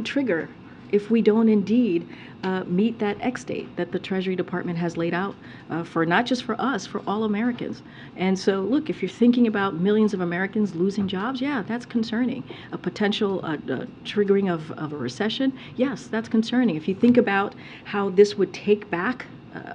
trigger if we don't indeed meet that X date that the Treasury Department has laid out for not just for us, for all Americans. And so, look, if you're thinking about millions of Americans losing jobs, yeah, that's concerning. A potential triggering of a recession, yes, that's concerning. If you think about how this would take back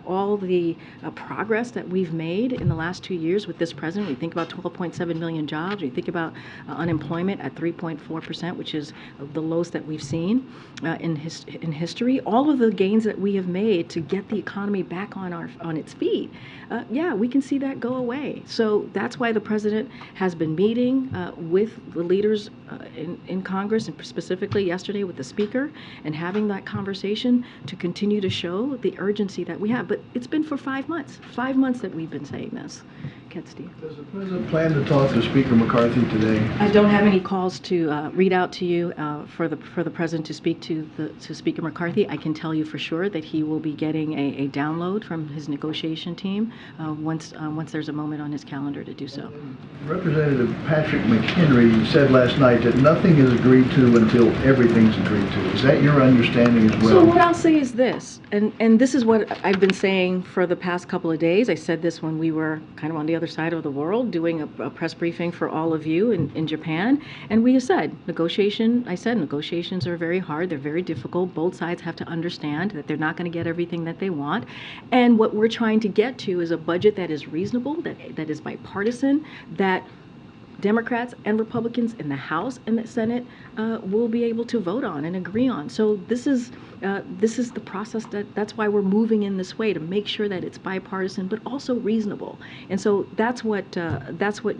all the progress that we've made in the last 2 years with this president. We think about 12.7 million jobs. We think about unemployment at 3.4%, which is the lowest that we've seen in history. All of the gains that we have made to get the economy back on its feet, yeah, we can see that go away. So that's why the president has been meeting with the leaders in Congress, and specifically yesterday with the Speaker, and having that conversation to continue to show the urgency that we have. But it's been for 5 months that we've been saying this. Steve. Does the president plan to talk to Speaker McCarthy today? I don't have any calls to read out to you for the president to speak to Speaker McCarthy. I can tell you for sure that he will be getting a download from his negotiation team once there's a moment on his calendar to do so. Representative Patrick McHenry said last night that nothing is agreed to until everything's agreed to. Is that your understanding as well? So what I'll say is this, and this is what I've been saying for the past couple of days. I said this when we were kind of on the other side of the world doing a press briefing for all of you in Japan, and we have said negotiations are very hard, they're very difficult. Both sides have to understand that they're not going to get everything that they want, and what we're trying to get to is a budget that is reasonable, that is bipartisan, that Democrats and Republicans in the House and the Senate will be able to vote on and agree on. So this is the process that's why we're moving in this way, to make sure that it's bipartisan but also reasonable. And so that's what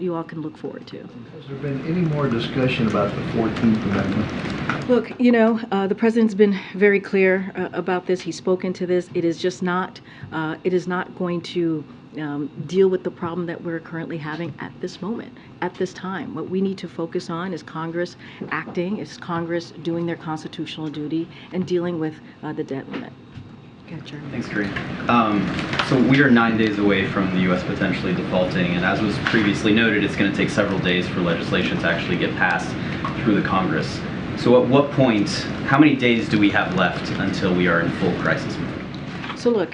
you all can look forward to. Has there been any more discussion about the 14th Amendment? Look, the president's been very clear about this. He's spoken to this. It is just not. It is not going to deal with the problem that we're currently having at this moment, at this time. What we need to focus on is Congress acting, is Congress doing their constitutional duty and dealing with the debt limit. Thanks, Karine. So we are 9 days away from the U.S. potentially defaulting, and as was previously noted, it's going to take several days for legislation to actually get passed through the Congress. So at what point, how many days do we have left until we are in full crisis mode? So look,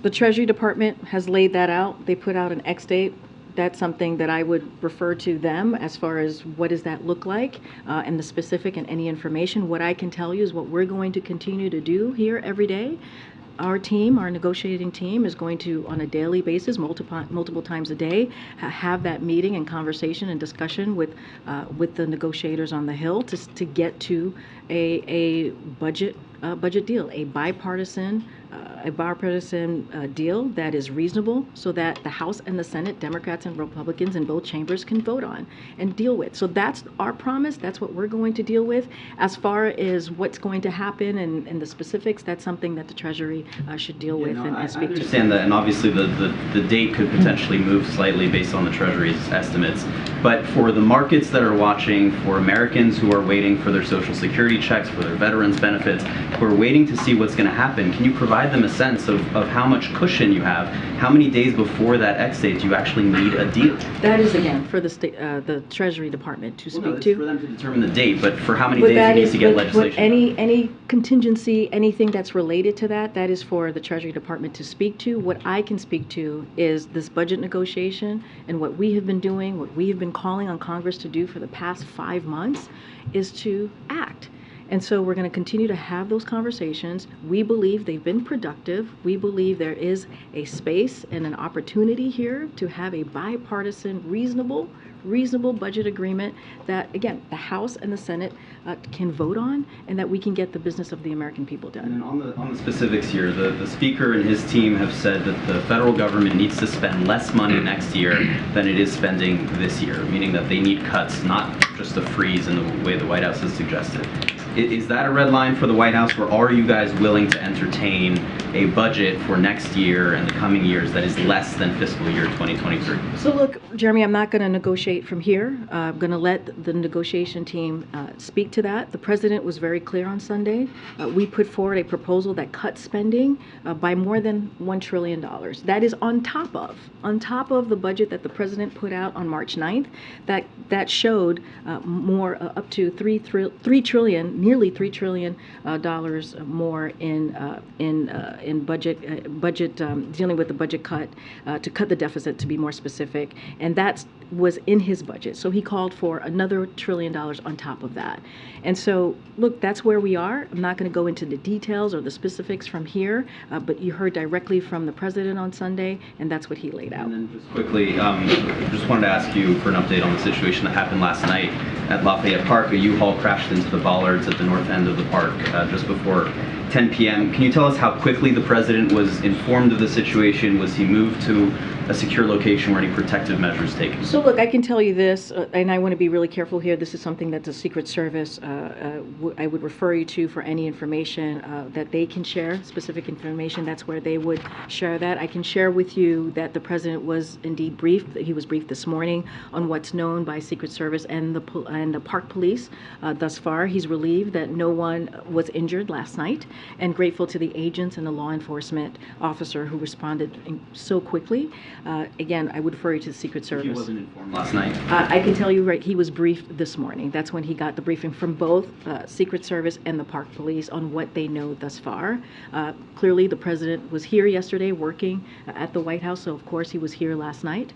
the Treasury Department has laid that out. They put out an X date. That's something that I would refer to them as far as what does that look like and the specific and any information. What I can tell you is what we're going to continue to do here every day. Our team, our negotiating team, is going to, on a daily basis, multiple times a day, have that meeting and conversation and discussion with the negotiators on the Hill to get to a budget deal, a bipartisan deal that is reasonable, so that the House and the Senate, Democrats and Republicans in both chambers, can vote on and deal with. So that's our promise. That's what we're going to deal with. As far as what's going to happen and the specifics, that's something that the Treasury should deal with and speak to. I understand that, and obviously the date could potentially move slightly based on the Treasury's estimates. But for the markets that are watching, for Americans who are waiting for their Social Security checks, for their veterans benefits, who are waiting to see what's going to happen, can you provide them a sense of how much cushion you have? How many days before that X date do you actually need a deal? That is, again, for the Treasury Department to speak to. It's for them to determine the date, but for how many days it needs to get legislation? Any contingency, anything that's related to that is for the Treasury Department to speak to. What I can speak to is this budget negotiation, and what we have been doing, what we have been calling on Congress to do for the past 5 months is to act. And so we're going to continue to have those conversations. We believe they've been productive. We believe there is a space and an opportunity here to have a bipartisan, reasonable budget agreement that, again, the House and the Senate can vote on, and that we can get the business of the American people done. And on the specifics here, the Speaker and his team have said that the federal government needs to spend less money next year than it is spending this year, meaning that they need cuts, not just a freeze in the way the White House has suggested. Is that a red line for the White House, or are you guys willing to entertain a budget for next year and the coming years that is less than fiscal year 2023? So look, Jeremy, I'm not going to negotiate from here. I'm going to let the negotiation team speak to that. The president was very clear on Sunday. We put forward a proposal that cut spending by more than $1 trillion. That is on top of the budget that the president put out on March 9th. That showed more up to nearly $3 trillion dollars more in budget dealing with the budget cut to cut the deficit, to be more specific, and that was in his budget. So he called for another $1 trillion on top of that. And so, look, that's where we are. I'm not going to go into the details or the specifics from here, but you heard directly from the president on Sunday, and that's what he laid out. And then just quickly, just wanted to ask you for an update on the situation that happened last night at Lafayette Park. A U-Haul crashed into the bollards at the north end of the park just before 10 p.m. Can you tell us how quickly the president was informed of the situation? Was he moved to a secure location? Were any protective measures taken? So look, I can tell you this, and I want to be really careful here. This is something that the Secret Service, I would refer you to for any information that they can share, specific information. That's where they would share that. I can share with you that the president was indeed briefed. He was briefed this morning on what's known by Secret Service and the park police. Thus far, he's relieved that no one was injured last night, and grateful to the agents and the law enforcement officer who responded so quickly. Again, I would refer you to the Secret Service. He wasn't informed last night. I can tell you, right, he was briefed this morning. That's when he got the briefing from both Secret Service and the Park Police on what they know thus far. Clearly, the president was here yesterday working at the White House, so of course he was here last night.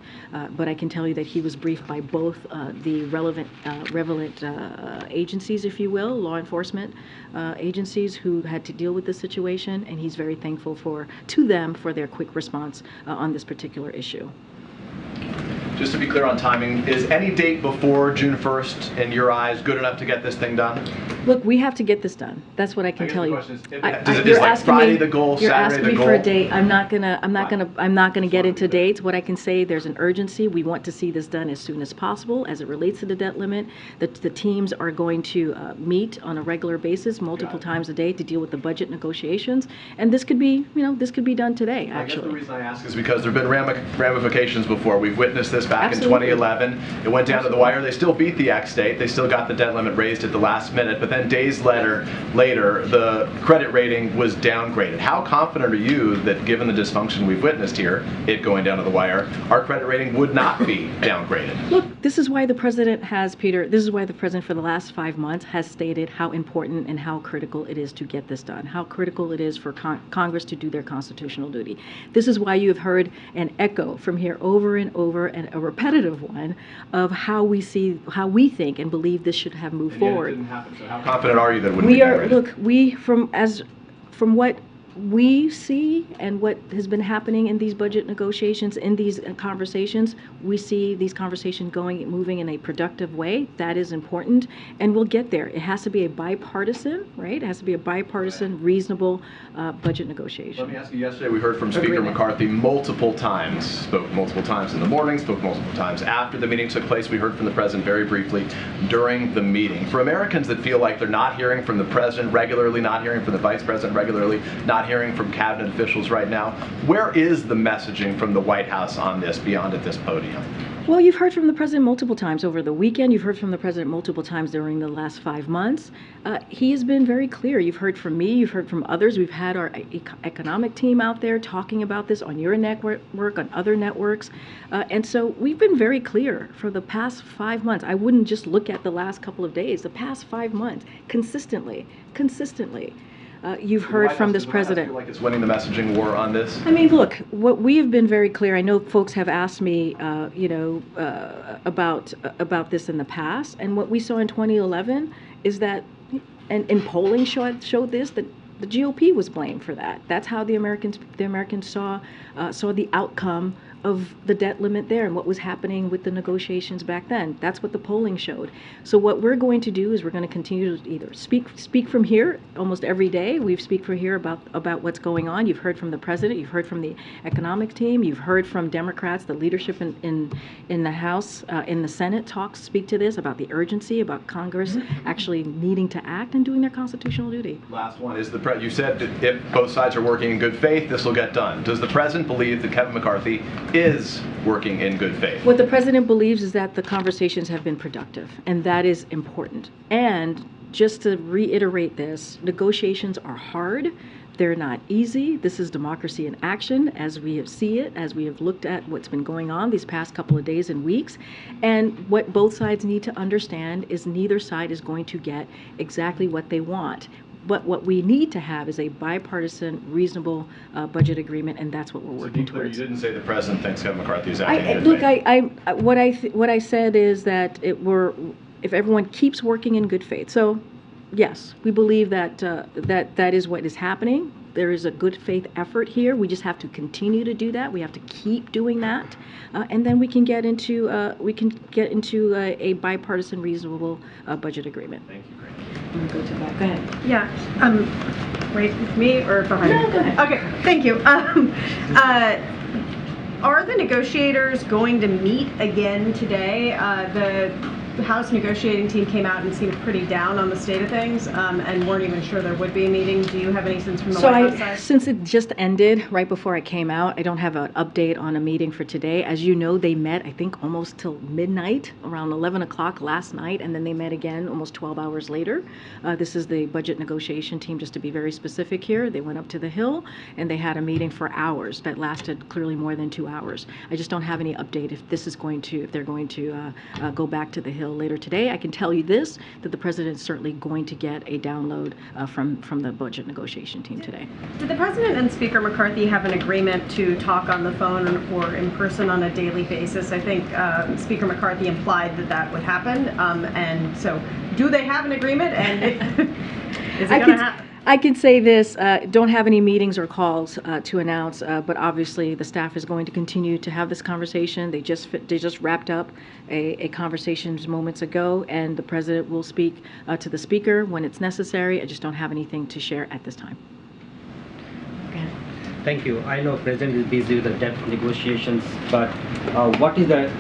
But I can tell you that he was briefed by both the relevant agencies, if you will, law enforcement agencies who had to deal with this situation, and he's very thankful to them for their quick response on this particular issue. Just to be clear on timing, is any date before June 1st, in your eyes, good enough to get this thing done? Look, we have to get this done. That's what I can tell you. Is like Friday the goal, you're Saturday asking the me goal? for a date. I'm not gonna get into dates. What I can say, there's an urgency. We want to see this done as soon as possible. As it relates to the debt limit, the teams are going to meet on a regular basis, multiple times a day, to deal with the budget negotiations. And this could be, this could be done today. I guess the Actually, reason I ask is because there have been ramifications before. We've witnessed this back Absolutely. in 2011. It went down to the wire. They still beat the X-date. They still got the debt limit raised at the last minute. But then days later, the credit rating was downgraded. How confident are you that, given the dysfunction we've witnessed here, it going down to the wire, our credit rating would not be downgraded? look, this is why the president has, Peter, this is why the president for the last 5 months has stated how important and how critical it is to get this done, how critical it is for Congress to do their constitutional duty. This is why you have heard an echo from here over and over, and a repetitive one, of how we think and believe this should have moved forward. It didn't happen. So how confident are you that it wouldn't be downgraded? From what we see and what has been happening in these budget negotiations, in these conversations, we see these conversations moving in a productive way. That is important, and we'll get there. It has to be a bipartisan, right? It has to be a bipartisan, reasonable budget negotiation. Let me ask you, yesterday we heard from Speaker McCarthy multiple times, spoke multiple times in the morning, spoke multiple times after the meeting took place. We heard from the president very briefly during the meeting. For Americans that feel like they're not hearing from the president regularly, not hearing from the vice president regularly, not hearing from cabinet officials right now, where is the messaging from the White House on this beyond at this podium? Well, you've heard from the president multiple times over the weekend. You've heard from the president multiple times during the last 5 months. He has been very clear. You've heard from me. You've heard from others. We've had our economic team out there talking about this on your network, on other networks. And so we've been very clear for the past 5 months. I wouldn't just look at the last couple of days. The past 5 months, consistently. You've heard from this president. Feel like it's winning the messaging war on this? I mean, look, what we have been very clear. I know folks have asked me, about this in the past, and what we saw in 2011 is that, and polling showed this, that the GOP was blamed for that. That's how the Americans saw the outcome of the debt limit there and what was happening with the negotiations back then. That's what the polling showed. So what we're going to do is we're going to continue to either speak from here almost every day. We speak from here about what's going on. You've heard from the president. You've heard from the economic team. You've heard from Democrats, the leadership in the House, in the Senate speak to this about the urgency, about Congress actually needing to act and doing their constitutional duty. Last one is you said that if both sides are working in good faith, this will get done. Does the president believe that Kevin McCarthy is working in good faith? What the president believes is that the conversations have been productive, and that is important. And just to reiterate this, negotiations are hard. They're not easy. This is democracy in action as we have seen it, as we have looked at what's been going on these past couple of days and weeks. And what both sides need to understand is neither side is going to get exactly what they want. But what we need to have is a bipartisan, reasonable budget agreement, and that's what we're working towards. You didn't say the president thinks Kevin McCarthy is acting in good faith. What I said is that if everyone keeps working in good faith. So, yes, we believe that that is what is happening. There is a good faith effort here. We just have to continue to do that. We have to keep doing that, and then we can get into a bipartisan, reasonable budget agreement. Thank you, Karine. I'm gonna go to that. Go ahead. Yeah. Wait, me or behind me? No, go ahead. Okay, thank you. Are the negotiators going to meet again today? The House negotiating team came out and seemed pretty down on the state of things, and weren't even sure there would be a meeting. Do you have any sense from the White House side? Since it just ended right before I came out, I don't have an update on a meeting for today. As you know, they met, I think, almost till midnight, around 11 o'clock last night, and then they met again almost 12 hours later. This is the budget negotiation team, just to be very specific here. They went up to the Hill, and they had a meeting for hours that lasted clearly more than 2 hours. I just don't have any update if they're going to go back to the Hill later today. I can tell you this, that the president is certainly going to get a download from the budget negotiation team today. Did the president and Speaker McCarthy have an agreement to talk on the phone or in person on a daily basis? I think Speaker McCarthy implied that would happen, and so do they have an agreement, and is it going to happen? I can say this, don't have any meetings or calls to announce, but obviously the staff is going to continue to have this conversation. They just wrapped up a conversation moments ago, and the president will speak to the speaker when it's necessary. I just don't have anything to share at this time. Go ahead. Thank you. I know President is busy with the debt negotiations, but what is the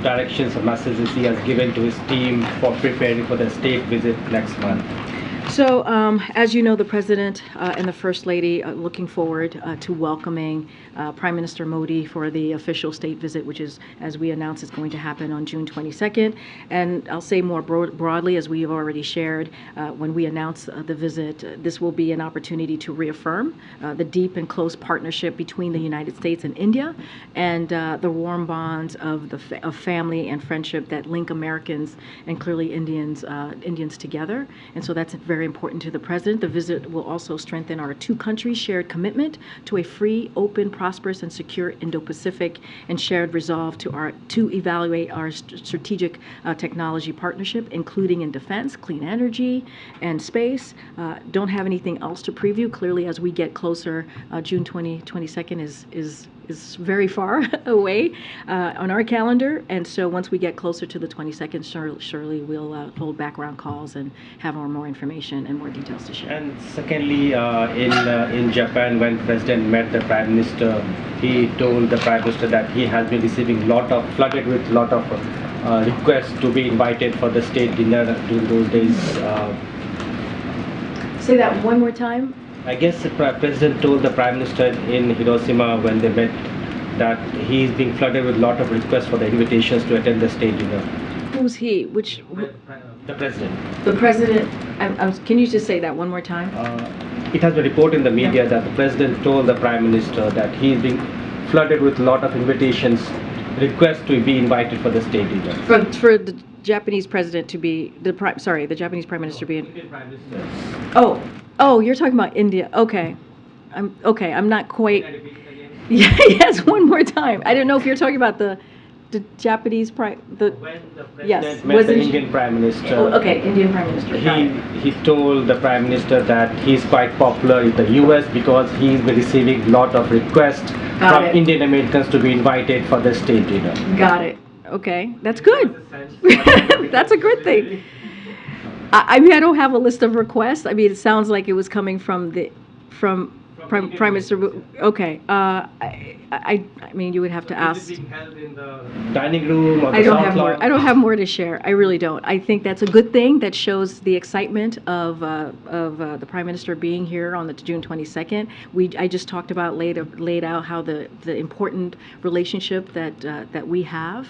directions or messages he has given to his team for preparing for the state visit next month? So, as you know, the President and the First Lady are looking forward to welcoming Prime Minister Modi for the official state visit, which is, as we announced, is going to happen on June 22nd. And I'll say more broadly, as we have already shared, when we announce the visit, this will be an opportunity to reaffirm the deep and close partnership between the United States and India, and the warm bonds of family and friendship that link Americans and clearly Indians together. And so that's very important to the president. The visit will also strengthen our two countries' shared commitment to a free, open, prosperous, and secure Indo-Pacific, and shared resolve to evaluate our strategic technology partnership, including in defense, clean energy, and space. Don't have anything else to preview. Clearly, as we get closer, June 22nd is very far away on our calendar, and so once we get closer to the 22nd, surely we'll hold background calls and have more information and more details to share. And secondly, in Japan, when President met the Prime Minister, he told the Prime Minister that he has been receiving flooded with lot of requests to be invited for the state dinner during those days. Say that one more time. I guess the President told the Prime Minister in Hiroshima when they met that he is being flooded with a lot of requests for the invitations to attend the state dinner. Who's he? The President. The President. Can you just say that one more time? It has been reported in the media that the President told the Prime Minister that he is being flooded with a lot of invitations, requests to be invited for the state dinner. For the Japanese President to be the Japanese Prime Minister being. Prime Minister. Oh, you're talking about India. Okay. I'm not quite. Yeah, yes, one more time. I don't know if you're talking about the the Japanese the When the president yes, met the Indian Prime Minister, Oh, okay, Indian Prime Minister. Got it. he told the Prime Minister that he's quite popular in the US because he's been receiving a lot of requests Got from it. Indian Americans to be invited for the state dinner. Got it. Okay, that's good. That's a good thing. I mean, I don't have a list of requests. I mean, it sounds like it was coming from Prime Minister. Okay. I mean, you would have to ask. Is it being held in the dining room or the I don't South have more. Lawn? I don't have more to share. I really don't. I think that's a good thing. That shows the excitement of the Prime Minister being here on the June 22nd. I just talked about laid out how the important relationship that we have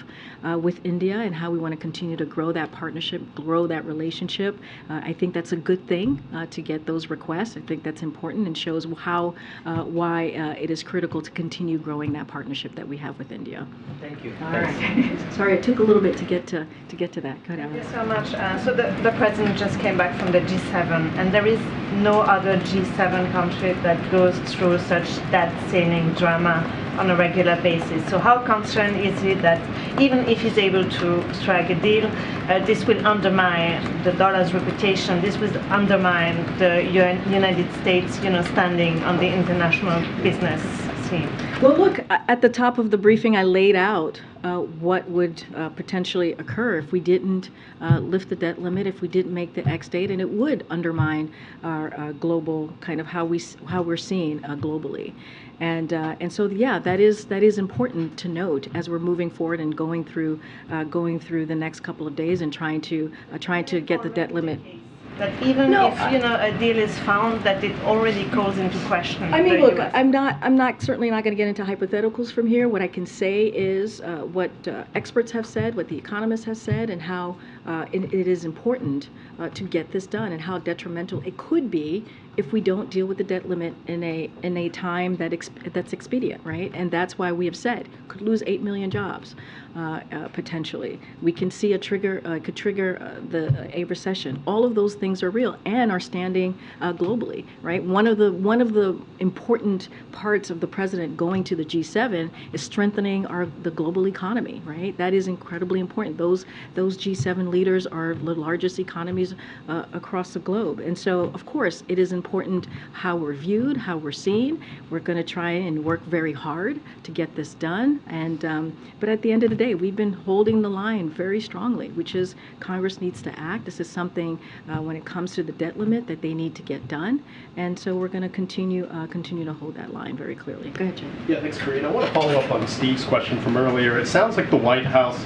with India and how we want to continue to grow that partnership, grow that relationship. I think that's a good thing to get those requests. I think that's important and shows how why it is critical to continue growing that partnership that we have with India. Thank you. All right. Sorry, it took a little bit to get to that. Go ahead, Thank you Alex. so much. So the president just came back from the G7, and there is no other G7 country that goes through such debt-ceiling drama on a regular basis. So how concerned is he that even if he's able to strike a deal, this will undermine the dollar's reputation, this will undermine the United States, standing on the international business scene? Well, look, at the top of the briefing, I laid out what would potentially occur if we didn't lift the debt limit, if we didn't make the X date, and it would undermine our global kind of how we're seen globally. And so, yeah, that is important to note as we're moving forward and going through the next couple of days and trying to get the debt limit. That even No, if a deal is found, that it already calls into question. I mean, the look, US. I'm not certainly not going to get into hypotheticals from here. What I can say is what experts have said, what the economists have said, and how it is important to get this done, and how detrimental it could be if we don't deal with the debt limit in a time that's expedient, right? And that's why we have said could lose 8 million jobs potentially. We can see could trigger a recession. All of those things are real and are standing globally, right? One of the important parts of the president going to the G7 is strengthening the global economy, right? That is incredibly important. Those G7 leaders are the largest economies across the globe, and so of course it is important how we're viewed, how we're seen. We're going to try and work very hard to get this done, and but at the end of the day, we've been holding the line very strongly, which is Congress needs to act. This is something when it comes to the debt limit that they need to get done, and so we're going to continue to hold that line very clearly. Go ahead, Jim. Yeah, thanks, Karine. I want to follow up on Steve's question from earlier. It sounds like the White House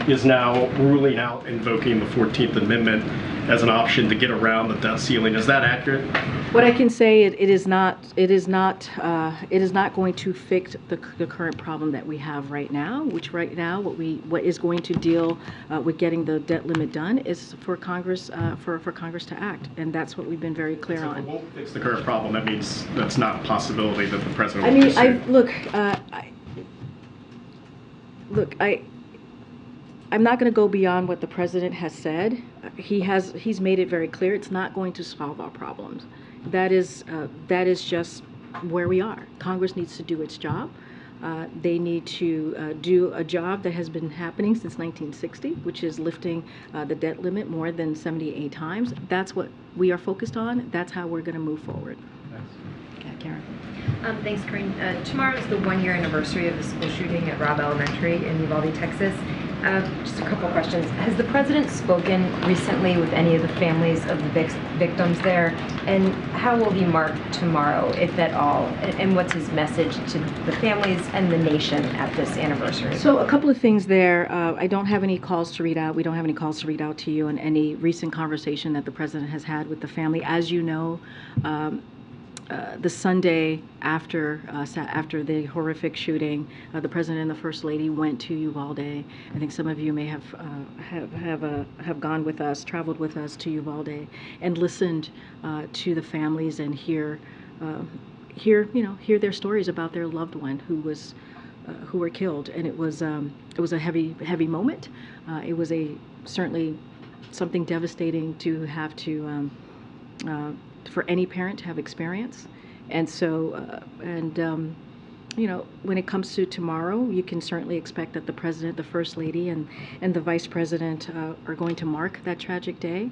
is now ruling out invoking the 14th Amendment as an option to get around the debt ceiling. Is that accurate? What I can say, it is not going to fix the current problem that we have right now. Which right now, what is going to deal with getting the debt limit done is for Congress for Congress to act, and that's what we've been very clear So if on. it won't fix the current problem, that means that's not a possibility that the president I will mean, pursue. I'm not going to go beyond what the president has said. He's made it very clear it's not going to solve our problems. That is just where we are. Congress needs to do its job. They need to do a job that has been happening since 1960, which is lifting the debt limit more than 78 times. That's what we are focused on. That's how we're going to move forward. Okay, Karen. Thanks, Karine. Tomorrow is the one-year anniversary of the school shooting at Robb Elementary in Uvalde, Texas. Just a couple questions. Has the president spoken recently with any of the families of the victims there? And how will he mark tomorrow, if at all? And what's his message to the families and the nation at this anniversary? So a couple of things there. I don't have any calls to read out. We don't have any calls to read out to you on any recent conversation that the president has had with the family. As you know, the Sunday after the horrific shooting, the president and the first lady went to Uvalde. I think some of you may have gone with us, traveled with us to Uvalde, and listened to the families and hear their stories about their loved one who were killed. And it was a heavy moment. It was certainly something devastating to have to. For any parent to have experience, and so when it comes to tomorrow, you can certainly expect that the President, the First Lady, and the Vice President are going to mark that tragic day.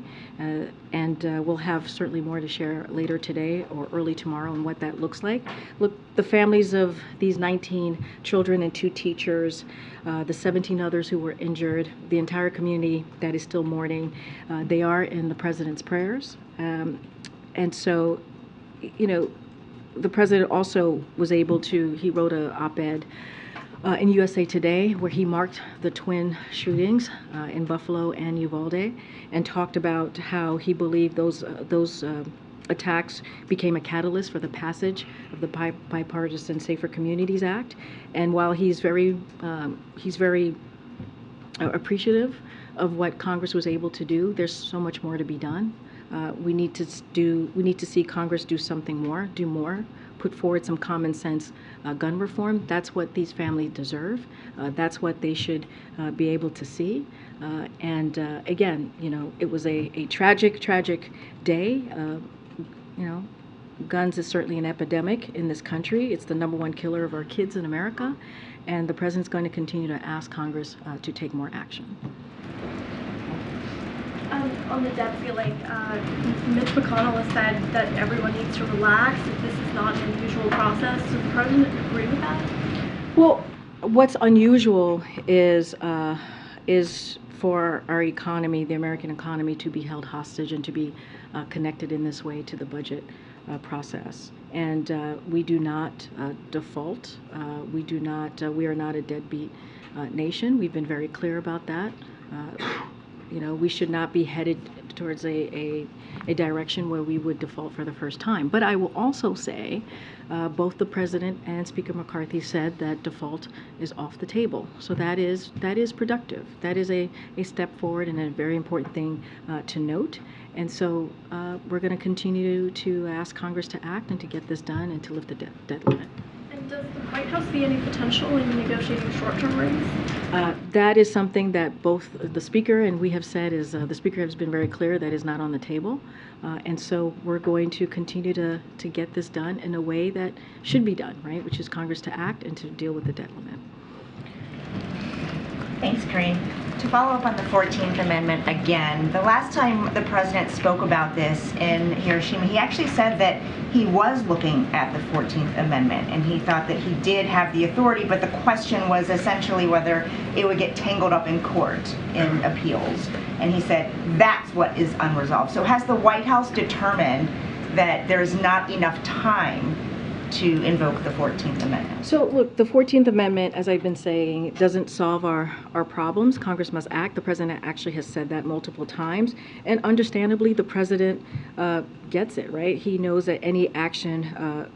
And we'll have certainly more to share later today or early tomorrow on what that looks like. Look, the families of these 19 children and 2 teachers, the 17 others who were injured, the entire community that is still mourning, they are in the President's prayers. And so, the President also was able to, he wrote an op-ed in USA Today where he marked the twin shootings in Buffalo and Uvalde and talked about how he believed those attacks became a catalyst for the passage of the Bipartisan Safer Communities Act. And while he's very appreciative of what Congress was able to do, there's so much more to be done. We need to see Congress do something more, do more, put forward some common sense gun reform. That's what these families deserve. That's what they should be able to see. And again, it was a tragic, tragic day. Guns is certainly an epidemic in this country. It's the #1 killer of our kids in America. And the President's going to continue to ask Congress to take more action. On the debt ceiling, Mitch McConnell has said that everyone needs to relax, that this is not an unusual process. Does the President agree with that? Well, what's unusual is for our economy, the American economy, to be held hostage and to be connected in this way to the budget process. And we do not default. We are not a deadbeat nation. We've been very clear about that. We should not be headed towards a direction where we would default for the first time. But I will also say both the President and Speaker McCarthy said that default is off the table. So that is productive. That is a step forward and a very important thing to note. And so we're going to continue to ask Congress to act and to get this done and to lift the debt limit. And does the White House see any potential in negotiating short-term rates? That is something that both the Speaker and we have said is, the Speaker has been very clear that is not on the table. And so we're going to continue to get this done in a way that should be done, right, which is Congress to act and to deal with the debt limit. Thanks, Karine. To follow up on the 14th Amendment again, the last time the President spoke about this in Hiroshima, he actually said that he was looking at the 14th Amendment and he thought that he did have the authority, but the question was essentially whether it would get tangled up in court in appeals. And he said that's what is unresolved. So has the White House determined that there's not enough time to invoke the 14th Amendment? So look, the 14th Amendment, as I've been saying, doesn't solve our problems. Congress must act. The President actually has said that multiple times. And understandably, the President gets it, right? He knows that any action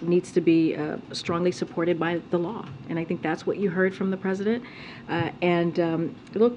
needs to be strongly supported by the law. And I think that's what you heard from the President. Look,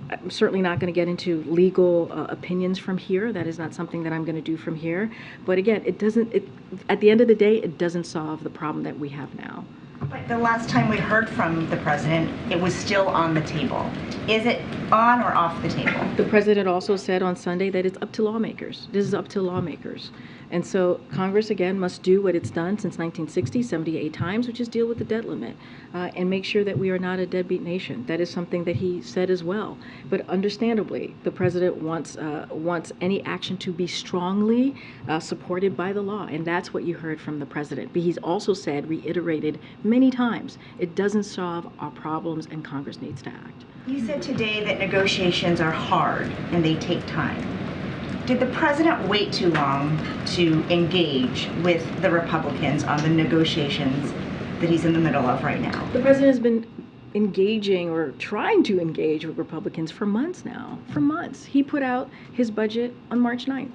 I'm certainly not going to get into legal opinions from here. That is not something that I'm going to do from here. But again, at the end of the day, it doesn't solve the problem that we have now. But the last time we heard from the President, it was still on the table. Is it on or off the table? The President also said on Sunday that it's up to lawmakers. This is up to lawmakers. And so Congress, again, must do what it's done since 1960, 78 times, which is deal with the debt limit and make sure that we are not a deadbeat nation. That is something that he said as well. But understandably, the President wants any action to be strongly supported by the law, and that's what you heard from the President. But he's also said, reiterated many times, it doesn't solve our problems and Congress needs to act. You said today that negotiations are hard and they take time. Did the President wait too long to engage with the Republicans on the negotiations that he's in the middle of right now? The President has been engaging or trying to engage with Republicans for months now, for months. He put out his budget on March 9th.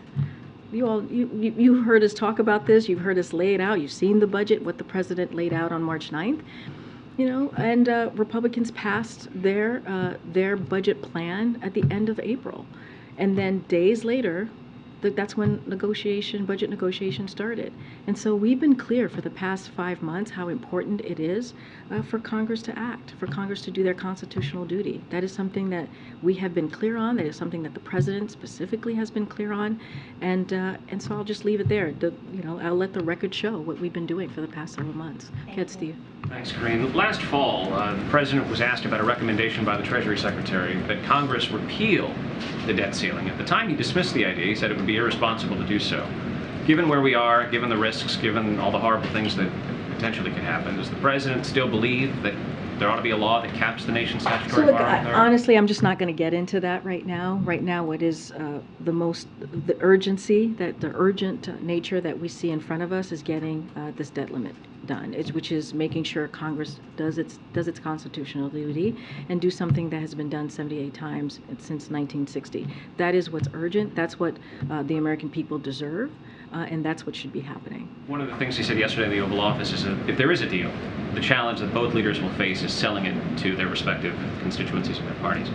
You heard us talk about this, you've heard us lay it out, you've seen the budget, what the President laid out on March 9th. And Republicans passed their budget plan at the end of April. And then days later, that's when budget negotiation started. And so we've been clear for the past 5 months how important it is for Congress to act, for Congress to do their constitutional duty. That is something that we have been clear on. That is something that the president specifically has been clear on. And so I'll just leave it there. I'll let the record show what we've been doing for the past several months. Go ahead, Steve. Thanks, Karine. Last fall, the President was asked about a recommendation by the Treasury Secretary that Congress repeal the debt ceiling. At the time, he dismissed the idea. He said it would be irresponsible to do so. Given where we are, given the risks, given all the horrible things that potentially could happen, does the President still believe that there ought to be a law that caps the nation's statutory borrowing authority? Honestly, I'm just not going to get into that right now. Right now, what is the urgent nature that we see in front of us is getting this debt limit done, which is making sure Congress does its constitutional duty and do something that has been done 78 times since 1960. That is what's urgent. That's what the American people deserve, and that's what should be happening. One of the things he said yesterday in the Oval Office is that if there is a deal, the challenge that both leaders will face is selling it to their respective constituencies and their parties.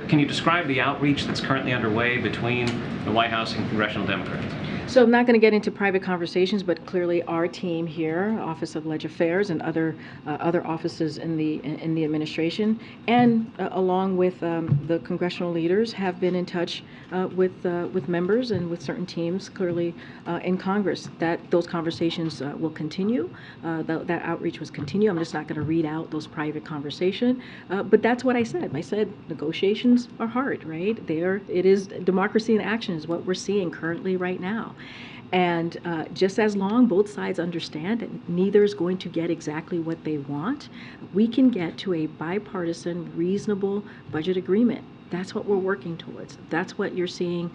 Can you describe the outreach that's currently underway between the White House and congressional Democrats? So I'm not going to get into private conversations, but clearly our team here, Office of Leg Affairs, and other offices in the administration, and along with the congressional leaders, have been in touch with members and with certain teams clearly in Congress. Those conversations will continue. That outreach was continue. I'm just not going to read out those private conversations, but that's what I said. I said negotiations are hard, right? It is democracy in action is what we're seeing currently right now. And just as long both sides understand that neither is going to get exactly what they want, we can get to a bipartisan, reasonable budget agreement. That's what we're working towards. That's what you're seeing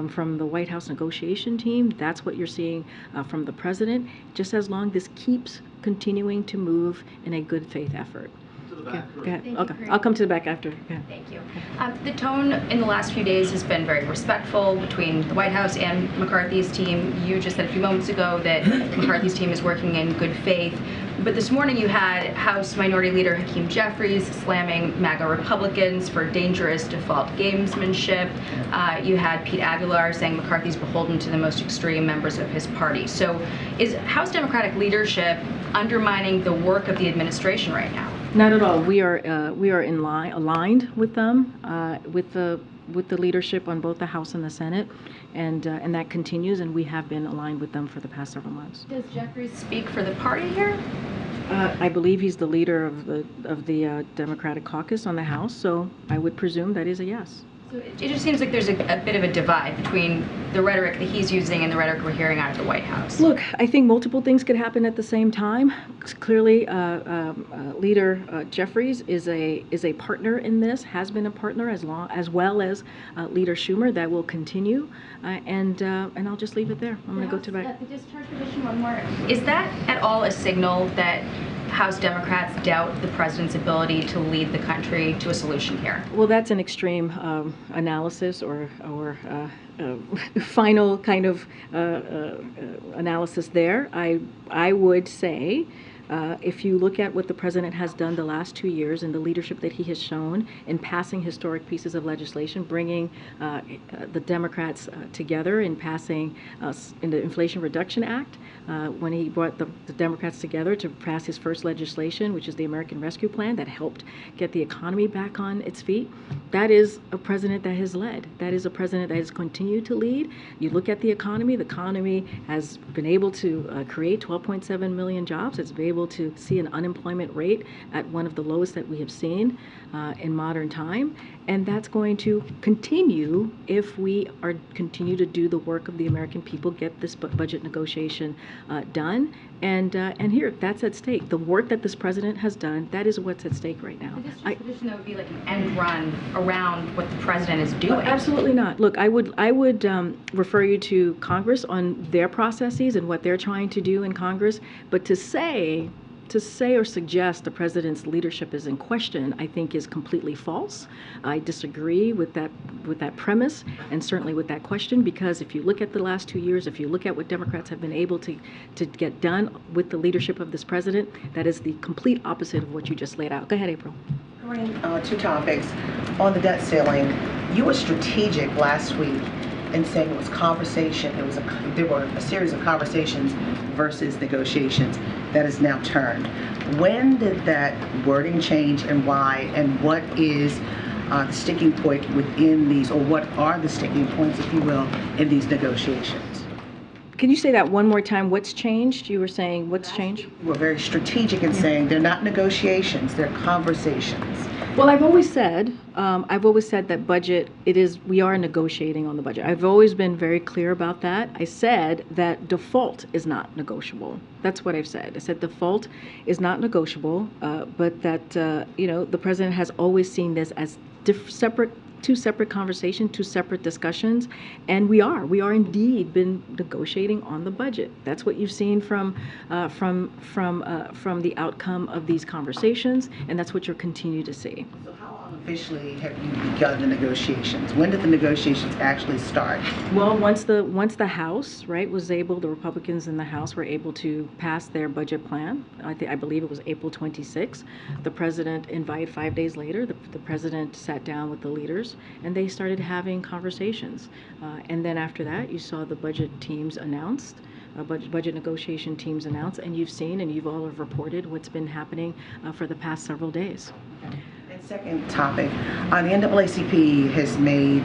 from the White House negotiation team. That's what you're seeing from the president, just as long this keeps continuing to move in a good faith effort. Okay, go ahead. Okay. I'll come to the back after. Yeah. Thank you. The tone in the last few days has been very respectful between the White House and McCarthy's team. You just said a few moments ago that McCarthy's team is working in good faith. But this morning you had House Minority Leader Hakeem Jeffries slamming MAGA Republicans for dangerous default gamesmanship. You had Pete Aguilar saying McCarthy's beholden to the most extreme members of his party. So is House Democratic leadership undermining the work of the administration right now? Not at all. We are aligned with them, with the leadership on both the House and the Senate, and that continues. And we have been aligned with them for the past several months. Does Jeffries speak for the party here? I believe he's the leader of the Democratic caucus on the House, so I would presume that is a yes. So it just seems like there's a bit of a divide between the rhetoric that he's using and the rhetoric we're hearing out of the White House. Look, I think multiple things could happen at the same time. Clearly, Leader Jeffries is a partner in this, has been a partner as well as Leader Schumer. That will continue, and I'll just leave it there. I'm going to go to the back. The discharge provision, one more. Is that at all a signal that House Democrats doubt the president's ability to lead the country to a solution here? Well, that's an extreme analysis or final kind of analysis there. I would say if you look at what the president has done the last 2 years and the leadership that he has shown in passing historic pieces of legislation, bringing the Democrats together in passing in the Inflation Reduction Act, when he brought the Democrats together to pass his first legislation, which is the American Rescue Plan, that helped get the economy back on its feet. That is a president that has led. That is a president that has continued to lead. You look at the economy has been able to create 12.7 million jobs. It's been able to see an unemployment rate at one of the lowest that we have seen in modern time. And that's going to continue if we continue to do the work of the American people, get this budget negotiation done. And here, that's at stake. The work that this president has done, that is what's at stake right now. This tradition that would be like an end run around what the president is doing. Absolutely not. Look, I would refer you to Congress on their processes and what they're trying to do in Congress. But to say or suggest the president's leadership is in question, I think is completely false. I disagree with that premise and certainly with that question, because if you look at the last 2 years, if you look at what Democrats have been able to get done with the leadership of this president, that is the complete opposite of what you just laid out. Go ahead, April. Two topics. On the debt ceiling, you were strategic last week and saying it was conversation. There were a series of conversations versus negotiations. That is now turned. When did that wording change and why? And what is the sticking point within these, or what are the sticking points, if you will, in these negotiations? Can you say that one more time? What's changed? You were saying what's changed? We're very strategic in saying they're not negotiations, they're conversations. Well, I've always said that budget, we are negotiating on the budget. I've always been very clear about that. I said that default is not negotiable. That's what I've said. I said default is not negotiable, but that, the president has always seen this as two separate conversations, two separate discussions, and we are indeed been negotiating on the budget. That's what you've seen from the outcome of these conversations, and that's what you'll continue to see. So how long officially have you begun the negotiations? When did the negotiations actually start? Well, once the House, right, the Republicans in the House were able to pass their budget plan, I believe it was April 26th, the president invited 5 days later, the president sat down with the leaders and they started having conversations. And then after that, you saw the budget teams announced, budget negotiation teams announced, and you've seen and you've all have reported what's been happening for the past several days. And second topic, the NAACP has made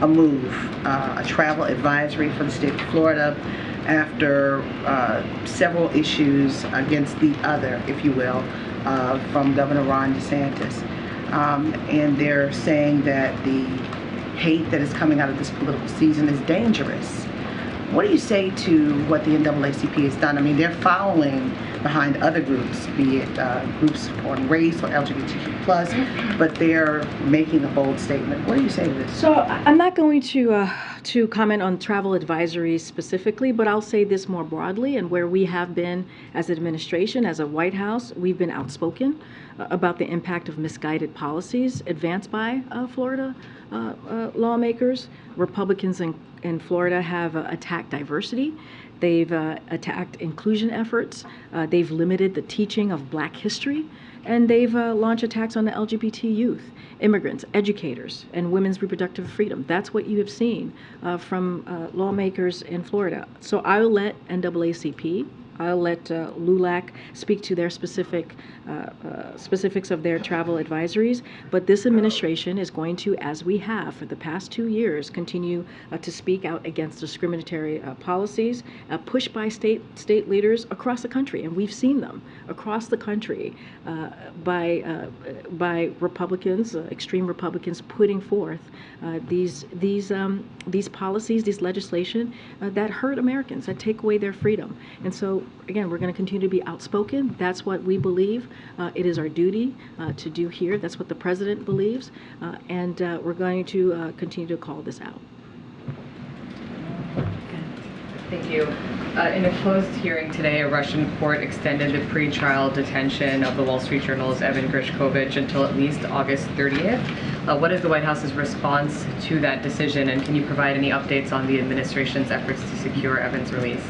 a move, a travel advisory for the state of Florida after several issues against the other, if you will, from Governor Ron DeSantis. And they're saying that the hate that is coming out of this political season is dangerous. What do you say to what the NAACP has done? I mean, they're following behind other groups, be it groups supporting race or LGBTQ+, but they're making a bold statement. What do you say to this? So I'm not going to comment on travel advisories specifically, but I'll say this more broadly, and where we have been as administration, as a White House, we've been outspoken about the impact of misguided policies advanced by Florida lawmakers. Republicans in Florida have attacked diversity. They've attacked inclusion efforts. They've limited the teaching of Black history. And they've launched attacks on the LGBT youth, immigrants, educators, and women's reproductive freedom. That's what you have seen from lawmakers in Florida. So I'll let NAACP, I'll let LULAC speak to their specifics of their travel advisories, but this administration is going to, as we have for the past 2 years, continue to speak out against discriminatory policies pushed by state leaders across the country, and we've seen them across the country by Republicans, extreme Republicans, putting forth these policies, these legislation that hurt Americans, that take away their freedom, and so. Again, we're going to continue to be outspoken. That's what we believe. It is our duty to do here. That's what the president believes. And we're going to continue to call this out. Thank you. In a closed hearing today, a Russian court extended the pre-trial detention of the Wall Street Journal's Evan Gershkovich until at least August 30th. What is the White House's response to that decision, and can you provide any updates on the administration's efforts to secure Evan's release?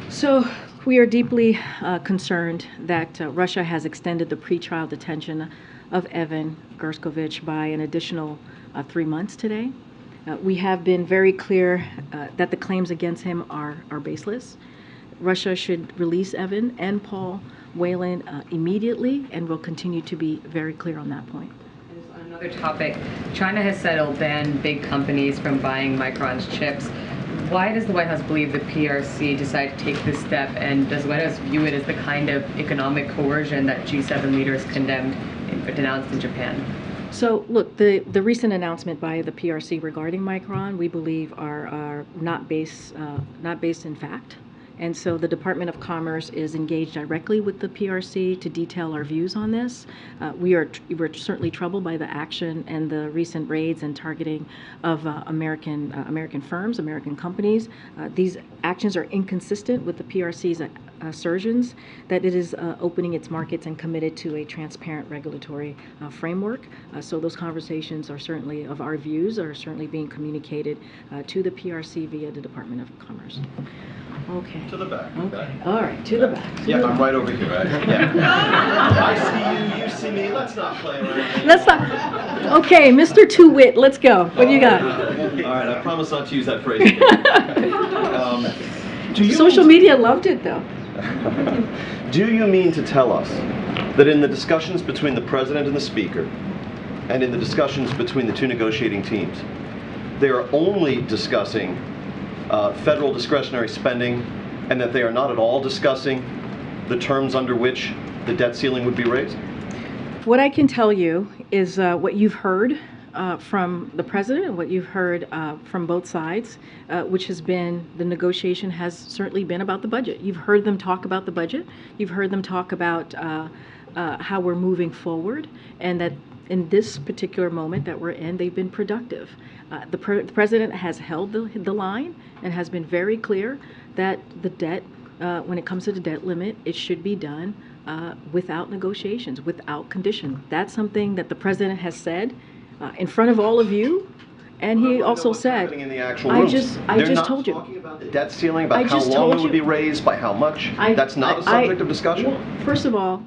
So we are deeply concerned that Russia has extended the pretrial detention of Evan Gershkovich by an additional 3 months today. We have been very clear that the claims against him are baseless. Russia should release Evan and Paul Whelan immediately, and will continue to be very clear on that point. On another topic, China has said it'll ban big companies from buying Micron's chips. Why does the White House believe the PRC decided to take this step, and does the White House view it as the kind of economic coercion that G7 leaders denounced in Japan? So look, the recent announcement by the PRC regarding Micron, we believe are not based in fact. And so the Department of Commerce is engaged directly with the PRC to detail our views on this. We're certainly troubled by the action and the recent raids and targeting of American firms, American companies. These actions are inconsistent with the PRC's assertions that it is opening its markets and committed to a transparent regulatory framework. So those conversations are certainly, of our views, are certainly being communicated to the PRC via the Department of Commerce. Okay. To the back. Okay. All right, to the back. Yeah, I'm right over here, right? Yeah. I see you, you see me. Let's not play around. Let's not. Okay, Mr. Two-Wit, let's go. What do you got? All right, I promise not to use that phrase again. Social media loved it, though. Do you mean to tell us that in the discussions between the President and the Speaker, and in the discussions between the two negotiating teams, they are only discussing federal discretionary spending, and that they are not at all discussing the terms under which the debt ceiling would be raised? What I can tell you is what you've heard from the President, what you've heard from both sides, which has been, the negotiation has certainly been about the budget. You've heard them talk about the budget. You've heard them talk about how we're moving forward, and that in this particular moment that we're in, they've been productive. The President has held the line and has been very clear that the debt, when it comes to the debt limit, it should be done without negotiations, without condition. That's something that the President has said in front of all of you, and he also said, in the actual rooms. I just told you. Talking about the debt ceiling, about how long it would be raised, by how much. That's not a subject of discussion. Well, first of all,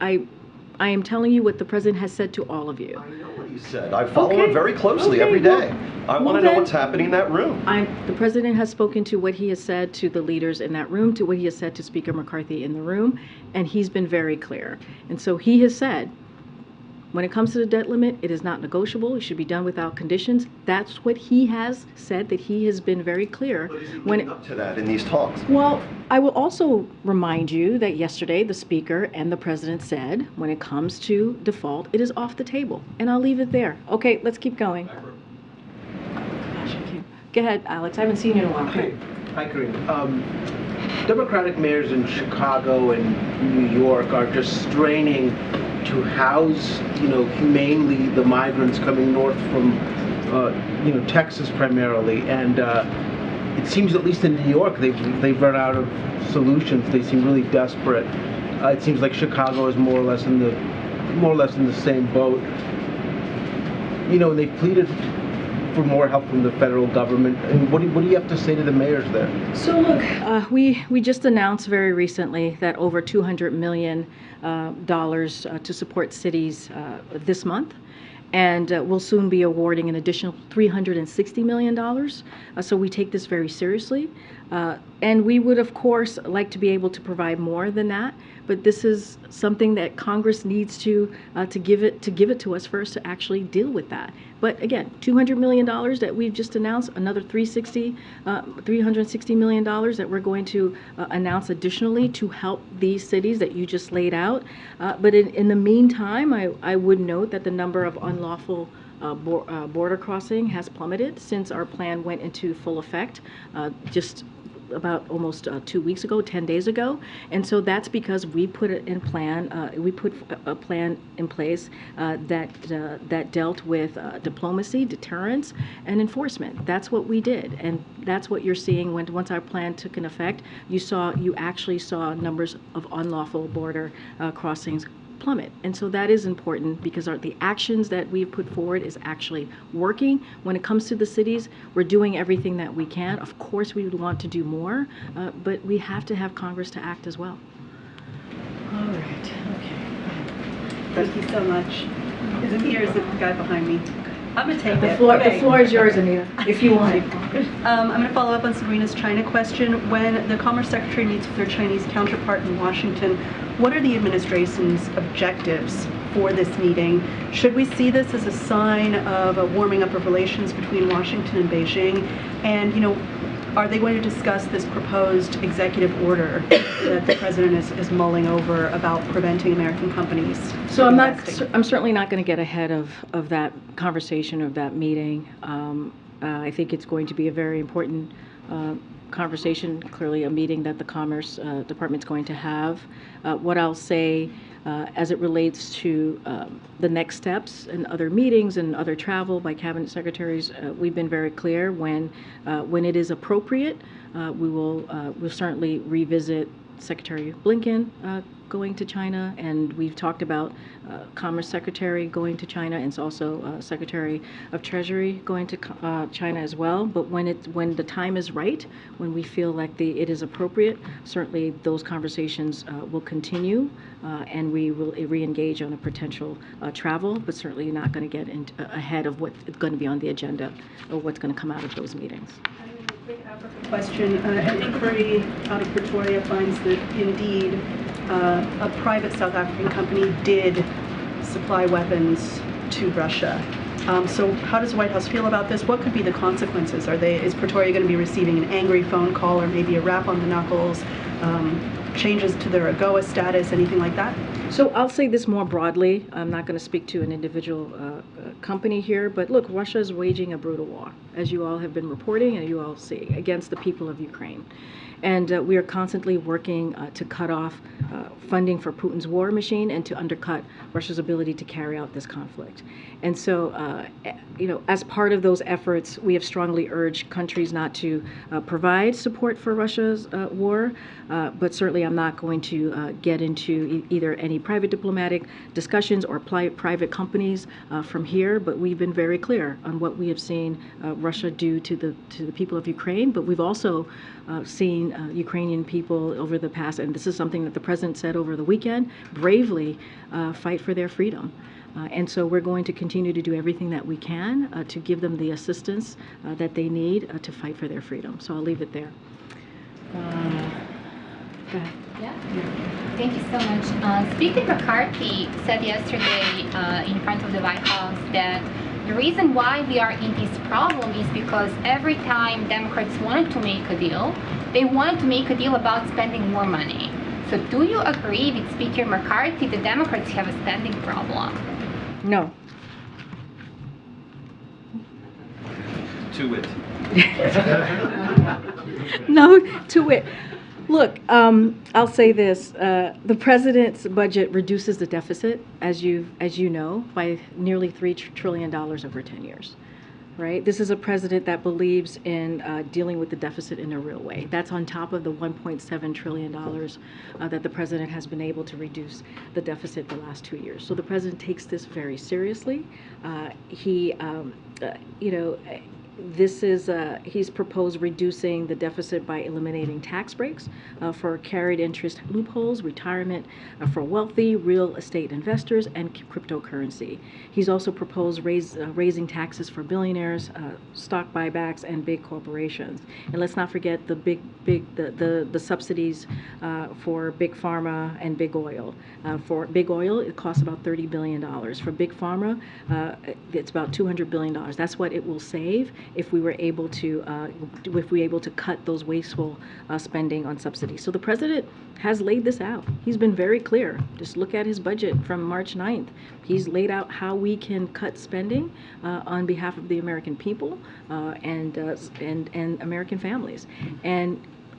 I am telling you what the President has said to all of you. I know what he said. I follow him very closely every day. I want to know what's happening in that room. The President has spoken to what he has said to the leaders in that room, to what he has said to Speaker McCarthy in the room, and he's been very clear. And so he has said, when it comes to the debt limit, it is not negotiable. It should be done without conditions. That's what he has said, that he has been very clear. But is he leading up to that in these talks? Well, I will also remind you that yesterday the Speaker and the President said, when it comes to default, it is off the table. And I'll leave it there. Okay, let's keep going. Gosh, go ahead, Alex. I haven't seen you in a while. Hi, Karine. Democratic mayors in Chicago and New York are just straining to house, humanely the migrants coming north from, Texas primarily. And it seems, at least in New York, they've run out of solutions. They seem really desperate. It seems like Chicago is more or less in the same boat. And they've pleaded for more help from the federal government. And what do you have to say to the mayors there? So look, we just announced very recently that over $200 million to support cities this month, and we'll soon be awarding an additional $360 million. So we take this very seriously, and we would of course like to be able to provide more than that. But this is something that Congress needs to give it to us first to actually deal with that. But again, $200 million that we've just announced, another $360 million that we're going to announce additionally to help these cities that you just laid out. But in the meantime, I would note that the number of unlawful border crossing has plummeted since our plan went into full effect just about almost 2 weeks ago, 10 days ago. And so that's because we put a plan in place that dealt with diplomacy, deterrence, and enforcement. That's what we did, and that's what you're seeing once our plan took in effect. You actually saw numbers of unlawful border crossings plummet. And so that is important because the actions that we've put forward is actually working. When it comes to the cities, we're doing everything that we can. Of course, we would want to do more, but we have to have Congress to act as well. All right. Okay. Thank you so much. Is it here? Is it the guy behind me? I'm going to take it. The floor is yours, Anita, if you want. I'm going to follow up on Sabrina's China question. When the Commerce Secretary meets with their Chinese counterpart in Washington, what are the administration's objectives for this meeting? Should we see this as a sign of a warming up of relations between Washington and Beijing? And, are they going to discuss this proposed executive order that the president is mulling over about preventing American companies? So I'm certainly not going to get ahead of that conversation, of that meeting. I think it's going to be a very important conversation, clearly a meeting that the Commerce Department's going to have. What I'll say as it relates to the next steps and other meetings and other travel by cabinet secretaries, we've been very clear when it is appropriate, we'll certainly revisit Secretary Blinken going to China, and we've talked about Commerce Secretary going to China, and it's also Secretary of Treasury going to China as well. But when the time is right, when we feel like it is appropriate, certainly those conversations will continue, and we will re-engage on a potential travel, but certainly not going to get ahead of what's going to be on the agenda or what's going to come out of those meetings. Quick Africa question. An inquiry out of Pretoria finds that indeed a private South African company did supply weapons to Russia. So how does the White House feel about this? What could be the consequences? Is Pretoria going to be receiving an angry phone call or maybe a rap on the knuckles, changes to their AGOA status, anything like that? So I'll say this more broadly. I'm not going to speak to an individual company here, but look, Russia is waging a brutal war, as you all have been reporting and you all see, against the people of Ukraine. And we are constantly working to cut off funding for Putin's war machine and to undercut Russia's ability to carry out this conflict. And so, as part of those efforts, we have strongly urged countries not to provide support for Russia's war, but certainly I'm not going to get into either any private diplomatic discussions or private companies from here, but we've been very clear on what we have seen Russia do to the people of Ukraine, but we've also seen Ukrainian people over the past, and this is something that the president said over the weekend, bravely fight for their freedom. And so we're going to continue to do everything that we can to give them the assistance that they need to fight for their freedom. So I'll leave it there. Go ahead. Yeah. Thank you so much. Speaker McCarthy said yesterday in front of the White House that the reason why we are in this problem is because every time Democrats wanted to make a deal, they wanted to make a deal about spending more money. So do you agree with Speaker McCarthy that Democrats have a spending problem? No. To wit. No, to wit. Look, I'll say this. The president's budget reduces the deficit, as you know, by nearly $3 trillion over 10 years. Right? This is a president that believes in dealing with the deficit in a real way. That's on top of the $1.7 trillion that the president has been able to reduce the deficit the last 2 years. So the president takes this very seriously. He's proposed reducing the deficit by eliminating tax breaks for carried interest loopholes, retirement for wealthy real estate investors, and cryptocurrency. He's also proposed raising taxes for billionaires, stock buybacks, and big corporations. And let's not forget the subsidies for big pharma and big oil. For big oil, it costs about $30 billion. For big pharma, it's about $200 billion. That's what it will save if we were able to cut those wasteful spending on subsidies. So the president has laid this out. He's been very clear. Just look at his budget from March 9th. He's laid out how we can cut spending on behalf of the American people and American families.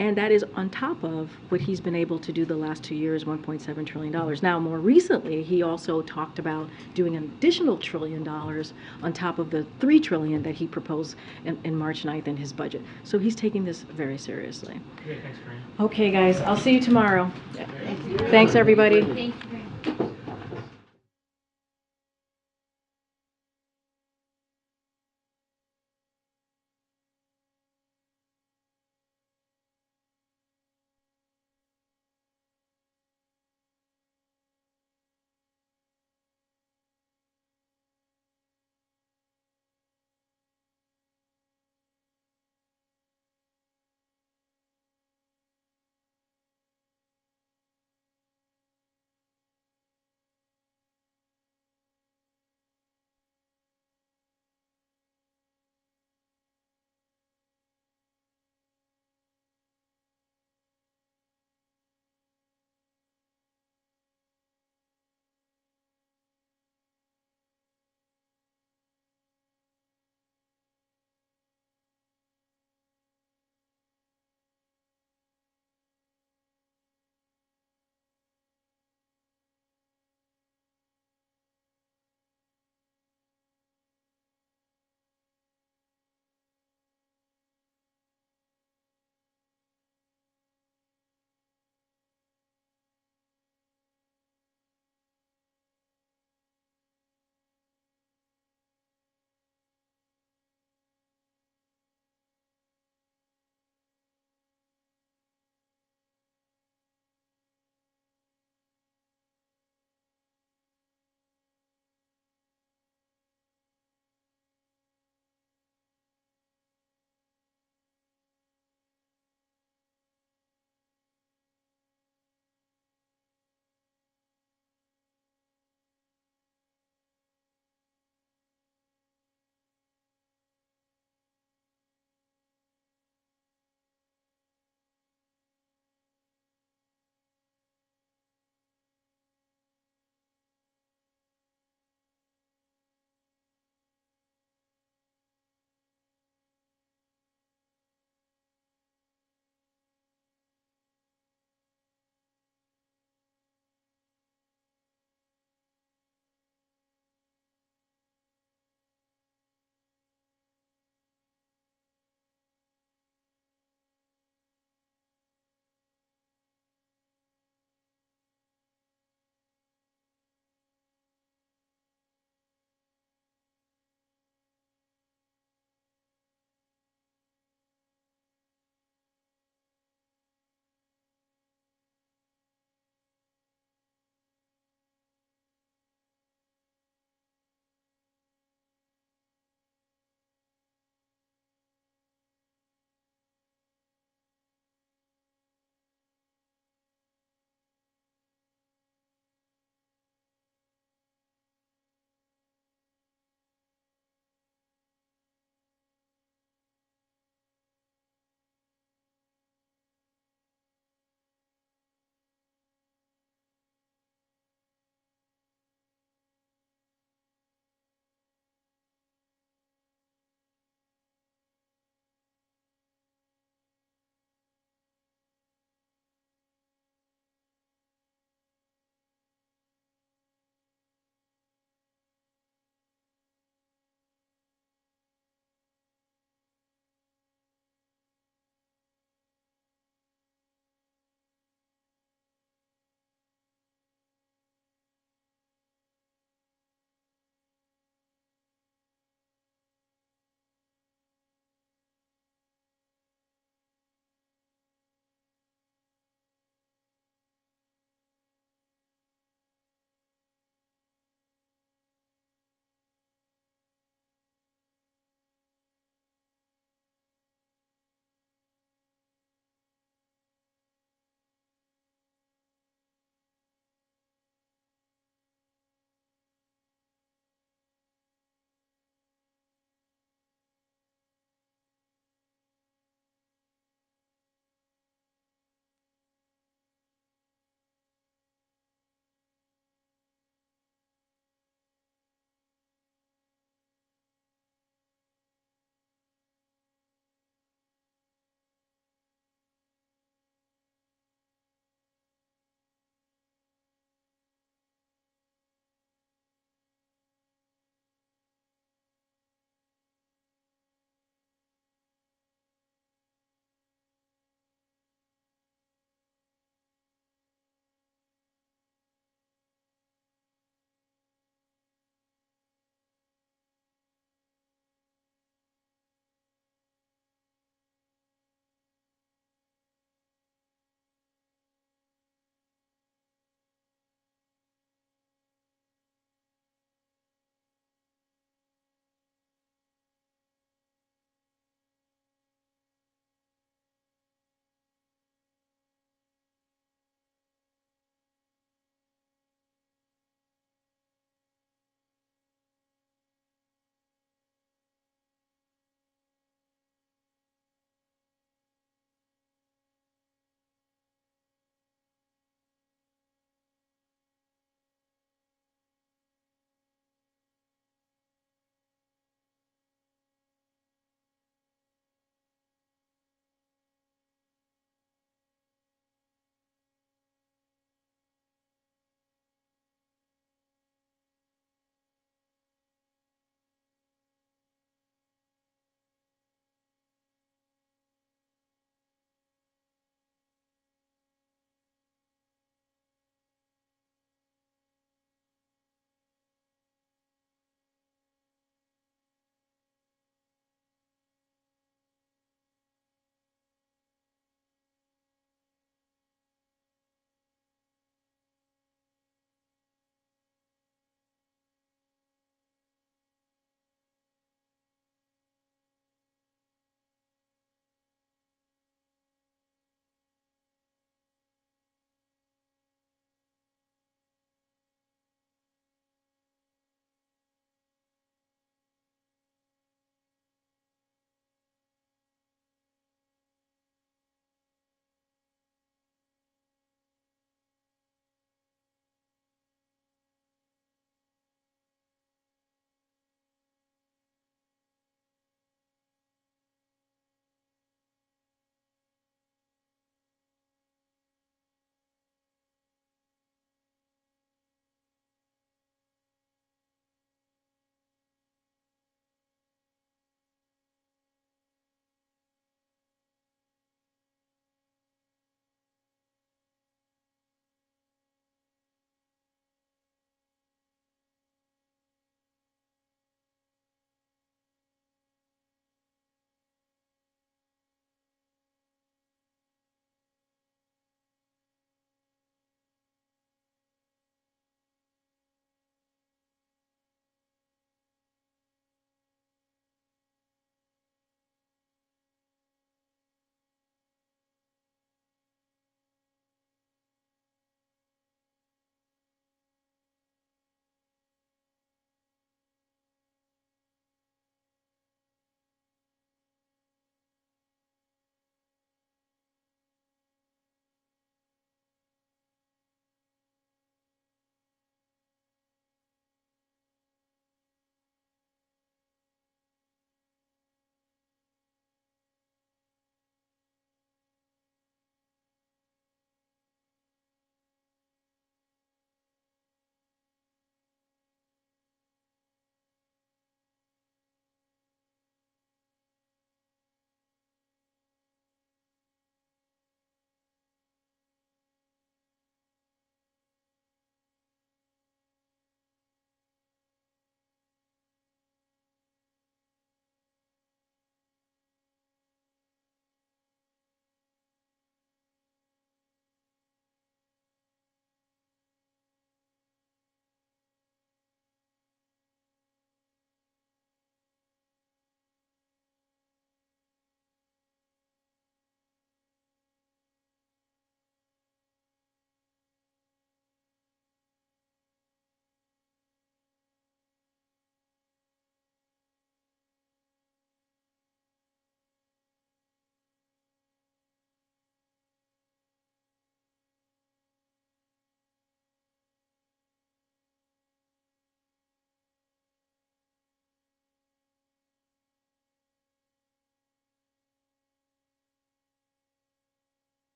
And that is on top of what he's been able to do the last 2 years, $1.7 trillion. Now, more recently, he also talked about doing an additional $1 trillion on top of the $3 trillion that he proposed in March 9th in his budget. So he's taking this very seriously. Okay, thanks, Karine. Okay, guys, I'll see you tomorrow. Thanks, everybody. Thank you.